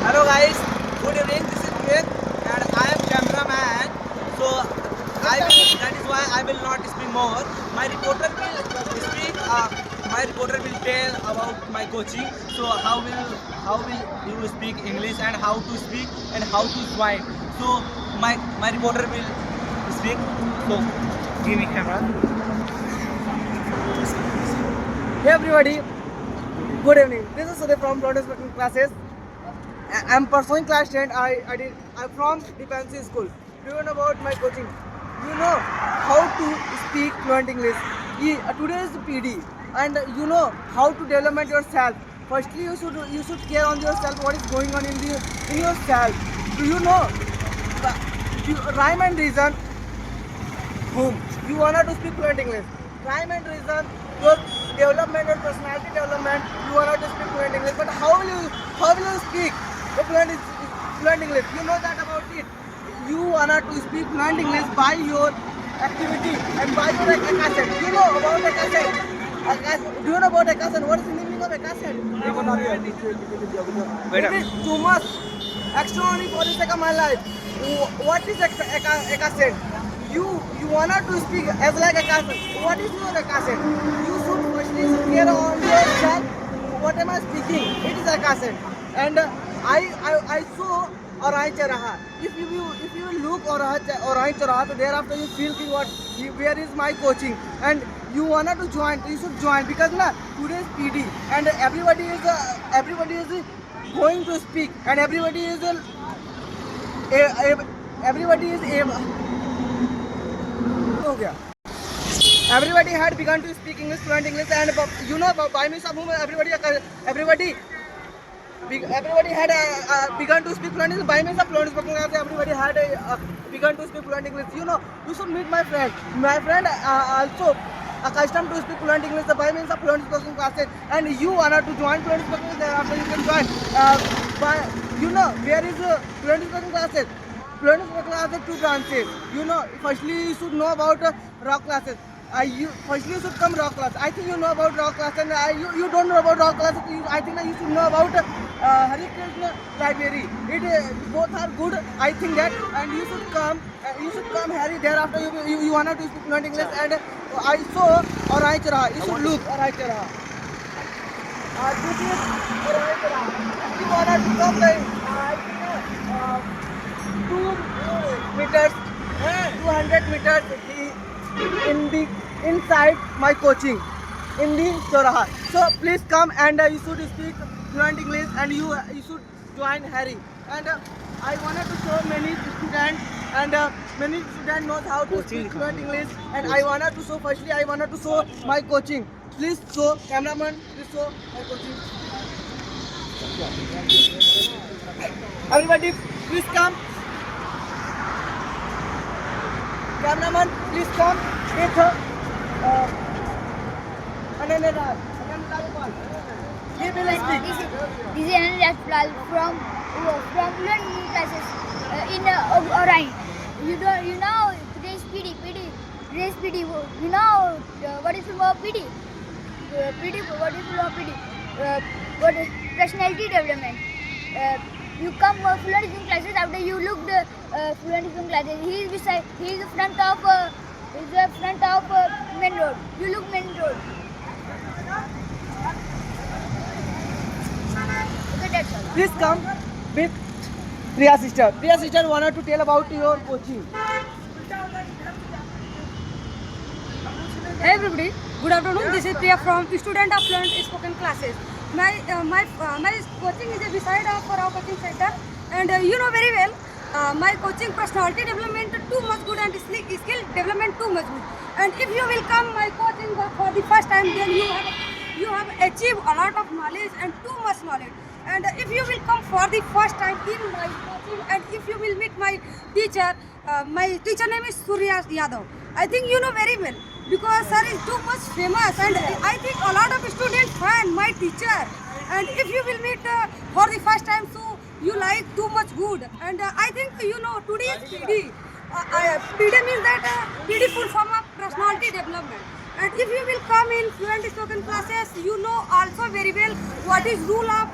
Hello guys, good evening. This is Vivek and I am cameraman. So that is why I will not speak more. My reporter will speak. My reporter will tell about my coaching. So how will you speak English and how to speak and how to join. So my reporter will speak. So give me camera. Hey everybody, good evening. This is Sudhir from London Spoken Classes. I'm pursuing class 10. I'm from Defensive School. Do you know about my coaching? Do you know how to speak fluent English? Today is PD, and you know how to develop yourself. Firstly, you should care on yourself. What is going on in yourself? Do you know rhyme and reason? Whom you wanna to speak fluent English? Rhyme and reason, your development, your personality development. You wanna to speak fluent English, but how will you speak the fluent English? You know that about it. You wanna to speak fluent English by your activity and by your accent. You know about accent. Do you know about accent? What is the meaning of accent? It is too much extraordinary for the sake of my life. What is accent? You wanna to speak as like a cousin. What is your cousin? You should firstly care on yourself. What am I speaking? It is a cousin. And I saw or I charaha. If you look or I charaha, so thereafter you feel ki where is my coaching, and you wanna to join. You should join because today is PD and everybody is going to speak and everybody is हो गया. Everybody had begun to speak English, fluent English, and you know by means of whom everybody had begun to speak fluent English by means of fluent spoken English. Everybody had begun to speak fluent English. You know, you should meet my friend. My friend also accustomed to speak fluent English by means of fluent spoken classes, and you wanna to join fluent spoken English. Thereafter you can join. You know where is fluent spoken classes? Fluent spoken classes two branches. You know, firstly you should know about rock classes. Firstly you should come rock class. I think you know about rock class, and you don't know about rock classes. I think that you should know about Hare Krishna library. Both are good. I think that, and you should come. Harry. Thereafter you wanna to speak fluent English, and I saw or I chara. You should look or I chara. This is or I chara. You wanna to come like 2 meters, 200 meters inside my coaching in the Choraha. So please come, and you should speak fluent English, and you should join Harry. And I wanted to show many students, and many students knows how to speak fluent English. And I wanted to show my coaching. Please show, cameraman. Please show my coaching. Everybody, please come. Cameraman, please come with Anand. He will speak. This is Anand from fluent classes in Orion. You know today's PD. Today's PD. You know what is about PD? What is about PD? What is personality development? You come fluent in classes after you look the fluent in classes. He is the front of main road. You look main road. Okay, that's all. Please come with Priya sister. Priya sister wanted to tell about your coaching. Hey everybody, good afternoon. This is Priya from student of fluent spoken classes. My coaching is beside for our coaching center, and you know very well my coaching personality development too much good and skill development too much good. And if you will come my coaching for the first time, then you have achieved a lot of knowledge and too much knowledge. And if you will come for the first time in my coaching, and if you will meet my teacher name is Surya Yadav. I think you know very well because sir is too much famous, and I think a lot of students fan my teacher. And if you will meet for the first time, so you like too much good. And I think you know today is PD. PD means that PD full form of personality development. And if you will come in fluent spoken classes, you know also very well what is rule of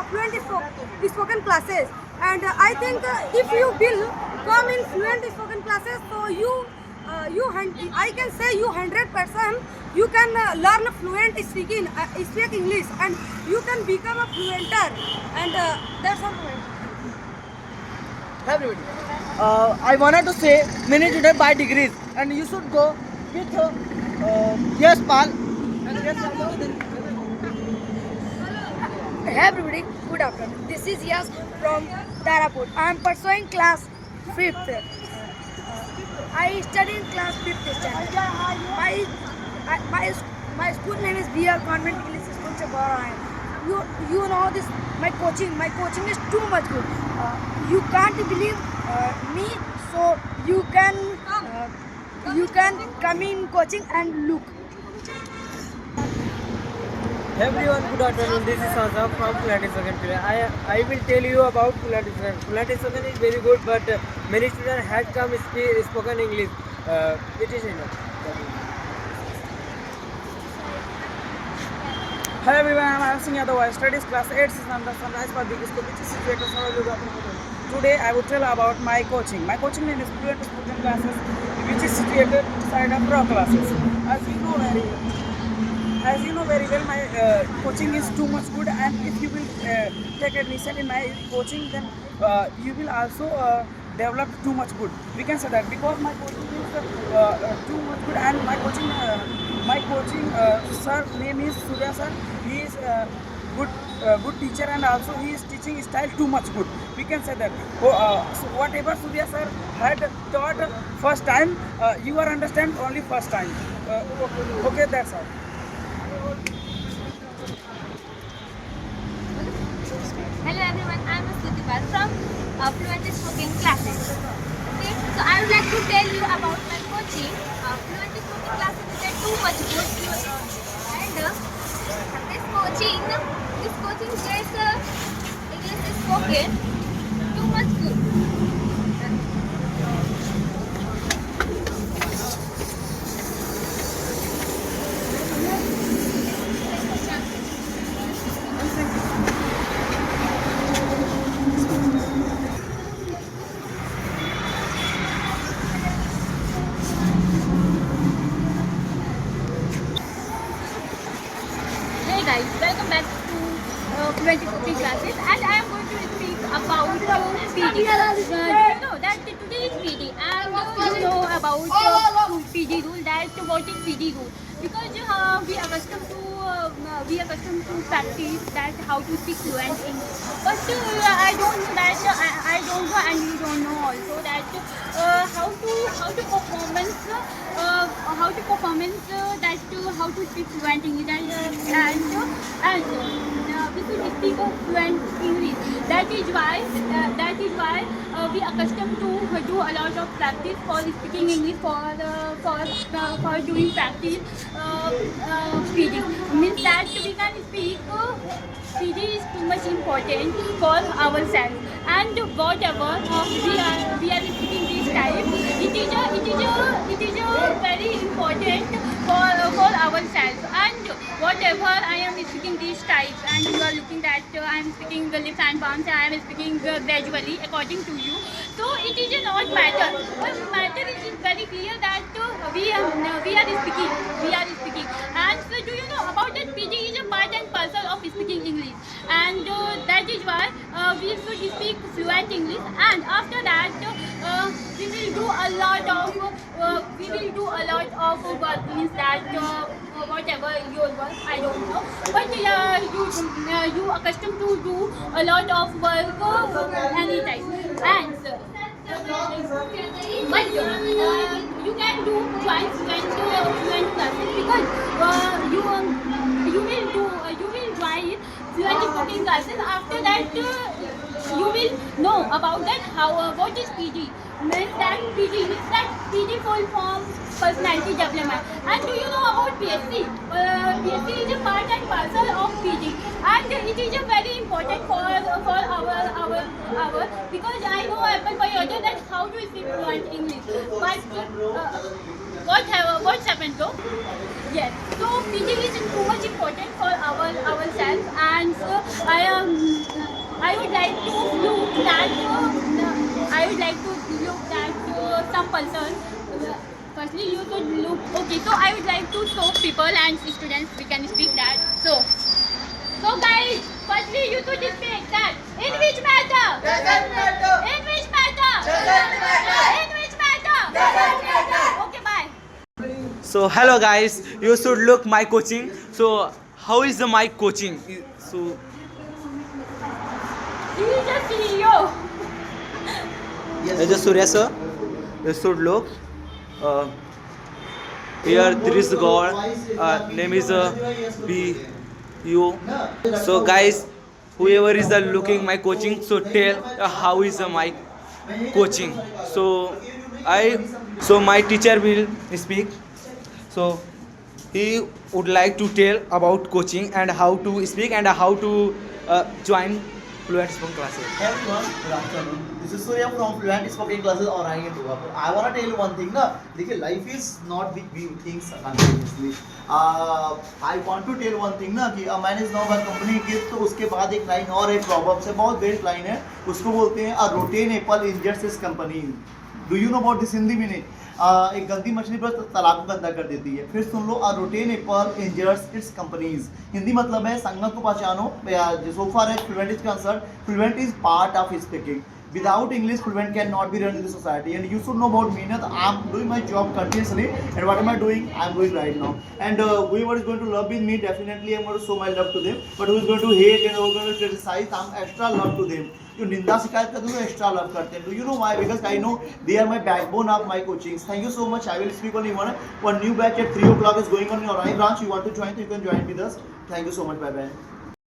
fluent spoken classes. And I think if you will come in fluent spoken classes, so I can say you 100% you can learn fluent speak English, and you can become a fluenter. And that's all. Everybody. I wanted to say many students buy degrees, and you should go with yes, Pal. And yes, Hey everybody, good afternoon. This is Yas from Darapur. I am pursuing class 5th. I study in class 5th standard. My school name is BR Convent English School Chapara. You know this, my coaching is too much good. You can't believe me, so you can come in coaching and look. everyone, good afternoon. This is Asa from Pilates Second Period. I will tell you about Pilates Second. Pilates Second is very good, but many students had come spoken English. It is enough. Hello everyone, I am Singh Yadav. I studies class 8 season the Sunrise Public School, which is situated in Today I will tell about my coaching. My coaching name is Fluent Spoken Classes, which is situated inside of Pro Classes. As you know very well, my coaching is too much good, and if you will take admission in my coaching, then you will also develop too much good. We can say that because my coaching is too much good, and my coaching sir name is Surya sir. He is good teacher, and also he is teaching style too much good. We can say that. So whatever Surya sir had taught first time, you are understand only first time. Okay, that's all. Hello everyone, I am Stuti from Fluent Spoken Classes. Okay, so I would like to tell you about my coaching. Fluent Spoken Classes is too much good, and this coaching gets English spoken too much good. Hey guys, welcome back to Fluent Spoken Classes, and I am going to speak about PD. You know that today is PD, and you know about PD rule. That what is PD rule? Because we accustomed to practice that how to speak fluent English, but I don't know that I don't know, and you don't know also that how to performance that how to speak fluent English, and we should speak fluent English. That is why we accustomed to do a lot of practice for speaking English, for doing practice speaking. Means that we can speak. PD is too much important for ourselves, and whatever we are speaking this time, it is very important for ourselves. And whatever I am speaking this type, and you are looking that I am speaking the lips and palms, I am speaking gradually according to you. So it is not matter. But matter is very clear that we are speaking. And so do you know about that? PD is a part and parcel of speaking English, and that is why we should speak fluent English. And after that, we will do a lot of work. Means that whatever your work, I don't know, but you accustomed to do a lot of work anytime. And but you can do join fluent classes, because you will join fluent spoken classes. After that, you will know about that how what is PD. Means that PD full form personality development. And do you know about PSC? PSC is a part and parcel of PD, and it is a very important for our, because I know apple by order that how to speak fluent English, but what's happened though? Yes. So PD is too much important for ourselves, and so I would like to look that some person. Firstly, you should look okay. So I would like to show people and students we can speak that. So guys, firstly you should speak that in which matter? Doesn't matter. In which matter? Doesn't matter. In which matter? Doesn't matter. Okay, bye. So hello guys, you should look my coaching. So how is the my coaching? So He is a CEO. this is Surya sir. You should look. Here there is God. Name is B U. So guys, whoever is looking my coaching, so tell how is my coaching. So my teacher will speak. So he would like to tell about coaching and how to speak and how to join fluent spoken classes. Hey everyone, good afternoon. This is Surya from Fluent Spoken Classes or I want to tell you one thing ना, देखिए life is not big things simultaneously. I want to tell one thing ना कि a man is now a company gift, तो उसके बाद एक line और एक proverb से बहुत बेस्ट लाइन है, उसको बोलते हैं a rotten apple injures his company. Do you know about this Hindi में नहीं? एक गंदी मछली पर तालाब को गंदा कर देती है. फिर सुन लो a rotten apple injures its companies. Hindi मतलब है संगत को पहचानो. So far as Fluent is concerned, Fluent is part of speaking. Without English, Fluent cannot be run in the society. And you should know about me. I'm doing my job continuously. And what am I doing? I'm doing right now. And whoever is going to love with me, definitely I'm going to show my love to them. But who is going to hate and who is going to criticize, I'm extra love to them. जो निंदा शिकायत करते हैं extra love करते हैं. Do you know why? Because I know they are my backbone of my coachings. Thank you so much. I will speak only one new batch at 3 o'clock is going on in your branch. You want to join? You can join with us. Thank you so much. Bye bye.